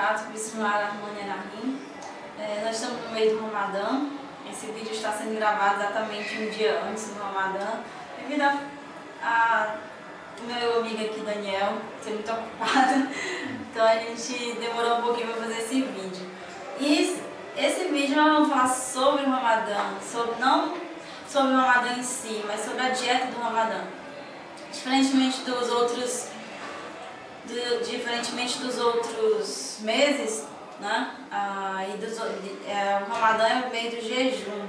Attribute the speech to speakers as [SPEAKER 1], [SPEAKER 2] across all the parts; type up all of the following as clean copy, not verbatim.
[SPEAKER 1] barakatuh, bismillahirrahmanirrahim. Nós estamos no meio do Ramadã. Esse vídeo está sendo gravado exatamente um dia antes do Ramadã. Devido a meu amigo aqui, Daniel, ser muito ocupado, então a gente demorou um pouquinho para fazer esse vídeo. E esse vídeo nós vamos falar sobre o Ramadã, não sobre o Ramadã em si, mas sobre a dieta do Ramadã. Diferentemente dos outros meses, né? O Ramadã é o mês do jejum.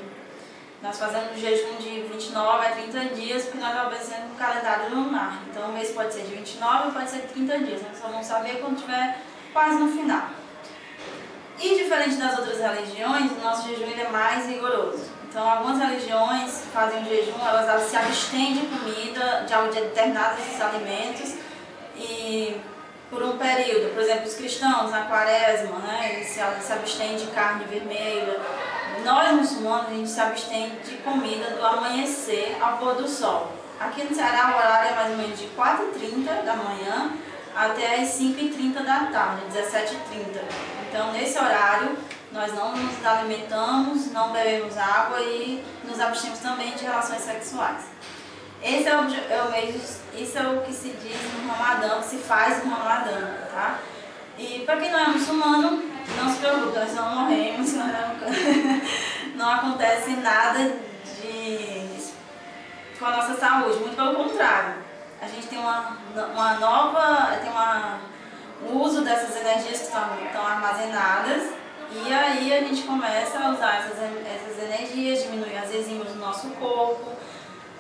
[SPEAKER 1] Nós fazemos jejum de 29 a 30 dias, porque nós obedecemos o calendário lunar. Então o mês pode ser de 29 ou pode ser de 30 dias. Nós só vamos saber quando estiver quase no final. E diferente das outras religiões, o nosso jejum ele é mais rigoroso. Então algumas religiões fazem o jejum, elas se abstêm de comida, de determinados alimentos, e por um período. Por exemplo, os cristãos na quaresma, né, eles se abstêm de carne vermelha. Nós muçulmanos, a gente se abstém de comida do amanhecer ao pôr do sol. Aqui no Ceará o horário é mais ou menos de 4h30 da manhã até as 5h30 da tarde, 17h30. Então nesse horário nós não nos alimentamos, não bebemos água e nos abstemos também de relações sexuais. Esse é o mês, isso é o que se diz no Ramadã, o que se faz no Ramadã, tá? E para quem não é muçulmano, não se preocupe, nós não morremos, não acontece nada com a nossa saúde, muito pelo contrário. A gente tem um uso dessas energias que estão armazenadas, e aí a gente começa a usar essas energias, diminuir as enzimas do nosso corpo.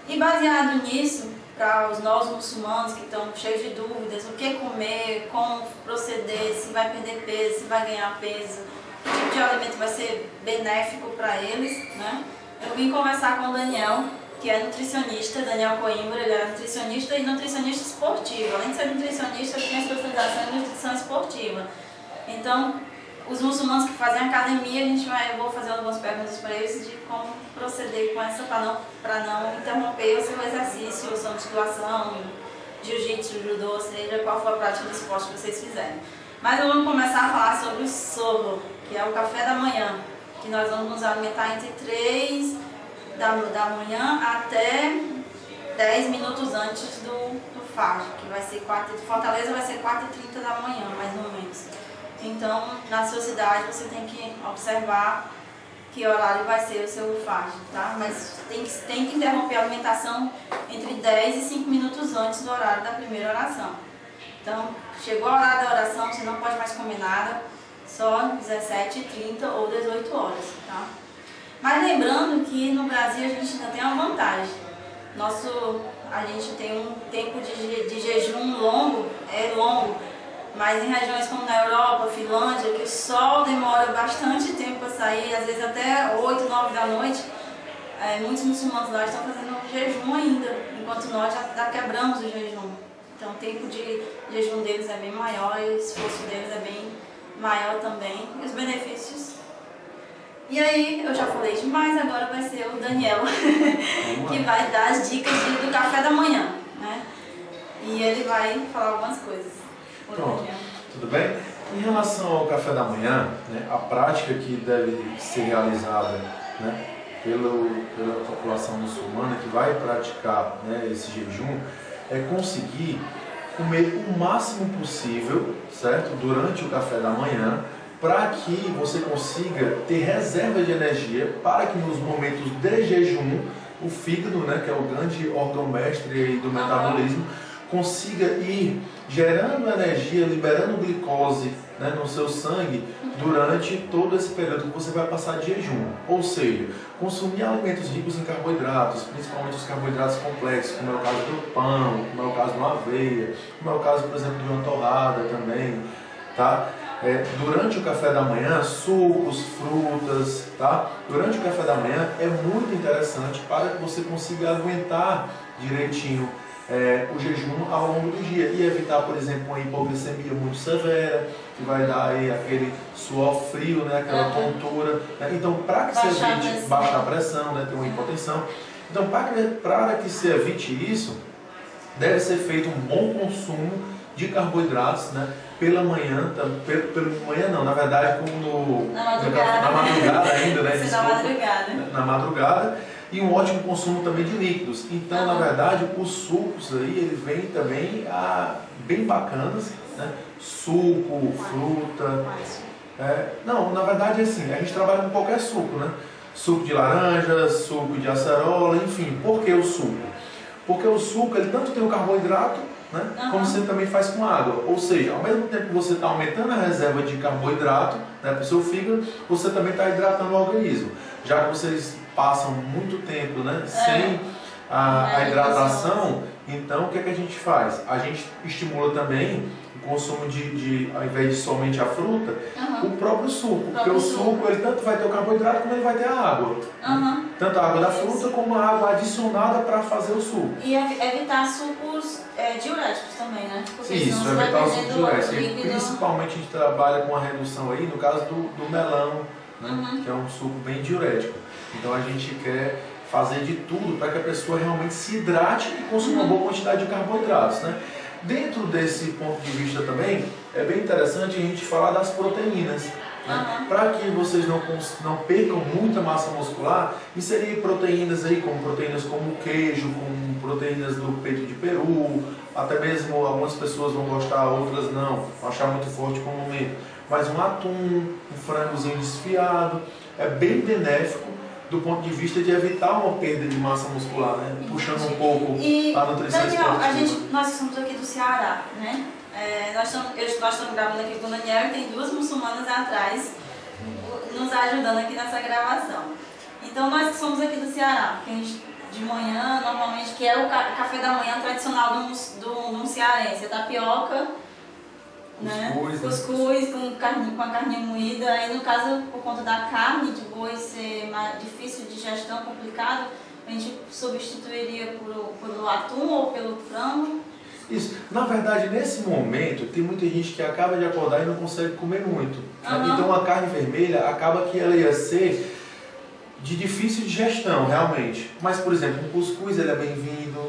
[SPEAKER 1] E baseado nisso, para os novos muçulmanos que estão cheios de dúvidas, o que comer, como proceder, se vai perder peso, se vai ganhar peso, que tipo de alimento vai ser benéfico para eles, né? Eu vim conversar com o Daniel, que é nutricionista, Daniel Coimbra, ele é nutricionista e nutricionista esportivo. Além de ser nutricionista, ele tem especialização em nutrição esportiva. Então, os muçulmanos que fazem academia, eu vou fazer algumas perguntas para eles de como proceder com essa, para não interromper o seu exercício, sua musculação, jiu-jitsu, judô, seja qual for a prática do esporte que vocês fizerem. Mas vamos começar a falar sobre o sohur, que é o café da manhã, que nós vamos nos alimentar entre 3 da manhã até 10 minutos antes do Fajr, que vai ser Fortaleza vai ser 4h30 da manhã, mais ou menos. Então, na sua cidade, você tem que observar que horário vai ser o seu Fajr, tá? Mas tem que interromper a alimentação entre 10 e 5 minutos antes do horário da primeira oração. Então, chegou o horário da oração, você não pode mais comer nada, só 17h30 ou 18 horas, tá? Mas lembrando que no Brasil a gente ainda tem uma vantagem. A gente tem um tempo de jejum longo, mas em regiões como na Europa, Finlândia, que o sol demora bastante tempo para sair, às vezes até 8, 9 da noite, muitos muçulmanos lá estão fazendo jejum ainda, enquanto nós já quebramos o jejum. Então o tempo de jejum deles é bem maior e o esforço deles é bem maior também, e os benefícios. E aí, eu já falei demais, agora vai ser o Daniel, que vai dar as dicas do café da manhã, né? E ele vai falar algumas coisas.
[SPEAKER 2] Pronto, tudo bem? Em relação ao café da manhã, né, a prática que deve ser realizada, né, pela população muçulmana que vai praticar, né, esse jejum é conseguir comer o máximo possível, certo? Durante o café da manhã, para que você consiga ter reserva de energia para que nos momentos de jejum o fígado, né, que é o grande órgão mestre do metabolismo, consiga ir gerando energia, liberando glicose, né, no seu sangue durante todo esse período que você vai passar de jejum. Ou seja, consumir alimentos ricos em carboidratos, principalmente os carboidratos complexos, como é o caso do pão, como é o caso de uma aveia, como é o caso, por exemplo, de uma torrada também, tá? Durante o café da manhã, sucos, frutas, tá? Durante o café da manhã é muito interessante para que você consiga aguentar direitinho o jejum ao longo do dia e evitar, por exemplo, uma hipoglicemia muito severa, que vai dar aí aquele suor frio, né, aquela tontura. Né? Então, para que se evite baixar a pressão, né, ter uma hipotensão, então para que se evite isso, deve ser feito um bom consumo de carboidratos, né? Pela manhã, pela manhã não, na verdade na madrugada ainda, né? Na madrugada, e um ótimo consumo também de líquidos. Então, na verdade, os sucos aí, ele vem também bem bacanas, né? Suco, fruta. Não, na verdade, assim, a gente trabalha com qualquer suco, né? Suco de laranja, suco de acerola, enfim. Por que o suco? Porque o suco, ele tanto tem o carboidrato, né? Como você também faz com água. Ou seja, ao mesmo tempo que você está aumentando a reserva de carboidrato, né, para o seu fígado, você também está hidratando o organismo. Já que vocês passam muito tempo, né, sem a hidratação, então o que é que a gente faz? A gente estimula também o consumo ao invés de somente a fruta, o próprio suco. Porque o suco, ele tanto vai ter o carboidrato como ele vai ter a água. Tanto a água da fruta como a água adicionada para fazer o suco.
[SPEAKER 1] E evitar sucos diuréticos também, né? Porque
[SPEAKER 2] isso, evitar os sucos diuréticos. Principalmente a gente trabalha com a redução aí, no caso do melão, né? Que é um suco bem diurético. Então a gente quer fazer de tudo para que a pessoa realmente se hidrate e consuma uma boa quantidade de carboidratos, né? Dentro desse ponto de vista também, é bem interessante a gente falar das proteínas. Né? Para que vocês não percam muita massa muscular, inserir proteínas aí, como proteínas como queijo, como proteínas do peito de peru, até mesmo algumas pessoas vão gostar, outras não, vão achar muito forte como momento. Mas um atum, um frangozinho desfiado, é bem benéfico do ponto de vista de evitar uma perda de massa muscular, né? Puxando um pouco a nutrição esportiva.
[SPEAKER 1] Nós somos aqui do Ceará, né? Nós estamos gravando aqui com o Daniel e tem 2 muçulmanas atrás nos ajudando aqui nessa gravação. Então nós que somos aqui do Ceará, que a gente, de manhã, normalmente, que é o café da manhã tradicional do cearense, a tapioca, né? Cuscuz com a carninha moída. Aí no caso, por conta da carne de boi ser mais difícil de digestão, complicado, a gente substituiria por atum ou pelo frango.
[SPEAKER 2] Isso. Na verdade, nesse momento, tem muita gente que acaba de acordar e não consegue comer muito. Então a carne vermelha acaba que ela ia ser de difícil digestão, realmente. Mas, por exemplo, um cuscuz ele é bem-vindo,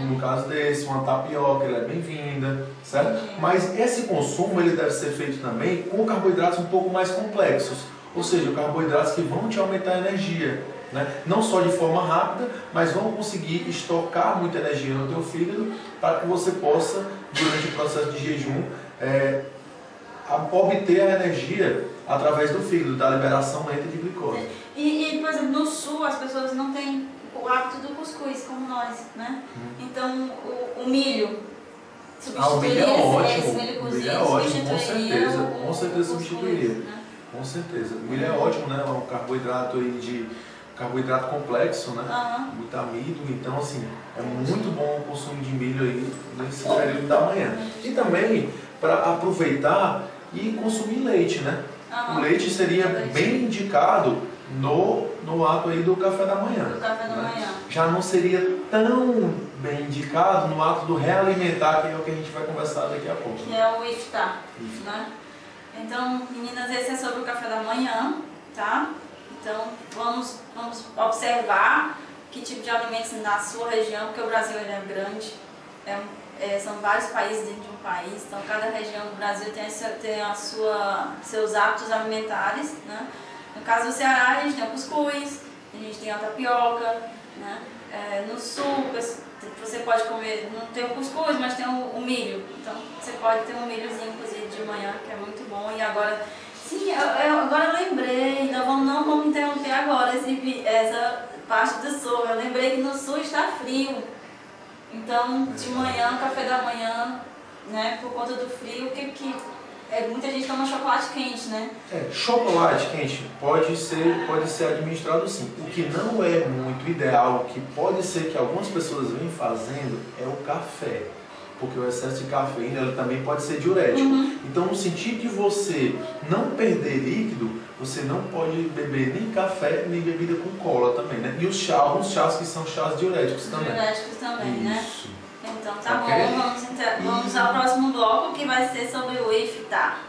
[SPEAKER 2] no caso desse, uma tapioca ele é bem-vinda, certo? Mas esse consumo ele deve ser feito também com carboidratos um pouco mais complexos. Ou seja, carboidratos que vão te aumentar a energia. Né? Não só de forma rápida, mas vão conseguir estocar muita energia no teu fígado para que você possa, durante o processo de jejum, obter a energia através do fígado, da liberação lenta de glicose.
[SPEAKER 1] E, por exemplo, no sul as pessoas não têm o hábito do cuscuz, como nós, né? Então, o milho substituiria esse milho cozido, substituiria
[SPEAKER 2] com certeza substituiria. Né? Com certeza. O milho é ótimo, né? É um carboidrato aí carboidrato complexo, né? Muito amido, então assim, é muito bom o consumo de milho aí nesse período da manhã. E também para aproveitar e consumir leite, né? O leite seria bem indicado no ato aí do café da manhã.
[SPEAKER 1] Do café da manhã.
[SPEAKER 2] Já não seria tão bem indicado no ato do realimentar, que é o que a gente vai conversar daqui a pouco.
[SPEAKER 1] Que é o iftar, né? Então, meninas, esse é sobre o café da manhã, tá? Então, vamos observar que tipo de alimentos na sua região, porque o Brasil ele é grande, são vários países dentro de um país, então cada região do Brasil tem seus hábitos alimentares, né? No caso do Ceará, a gente tem o cuscuz, a gente tem a tapioca, né? No sul, você pode comer, não tem o cuscuz, mas tem o milho, então você pode ter um milhozinho cozido de manhã, que é muito bom. E agora, sim, agora eu lembrei, não vamos interromper agora essa parte do sul. Eu lembrei que no sul está frio, então de manhã, café da manhã, né, por conta do frio, muita gente toma chocolate quente, né?
[SPEAKER 2] Chocolate quente pode ser administrado sim. O que não é muito ideal, que pode ser que algumas pessoas venham fazendo, é o café. Porque o excesso de cafeína ele também pode ser diurético. Então, no sentido de você não perder líquido, você não pode beber nem café, nem bebida com cola também, né? E alguns chás que são chás diuréticos também.
[SPEAKER 1] Diuréticos também, né? Então tá
[SPEAKER 2] Okay.
[SPEAKER 1] bom, vamos ao próximo bloco que vai ser sobre o iftar.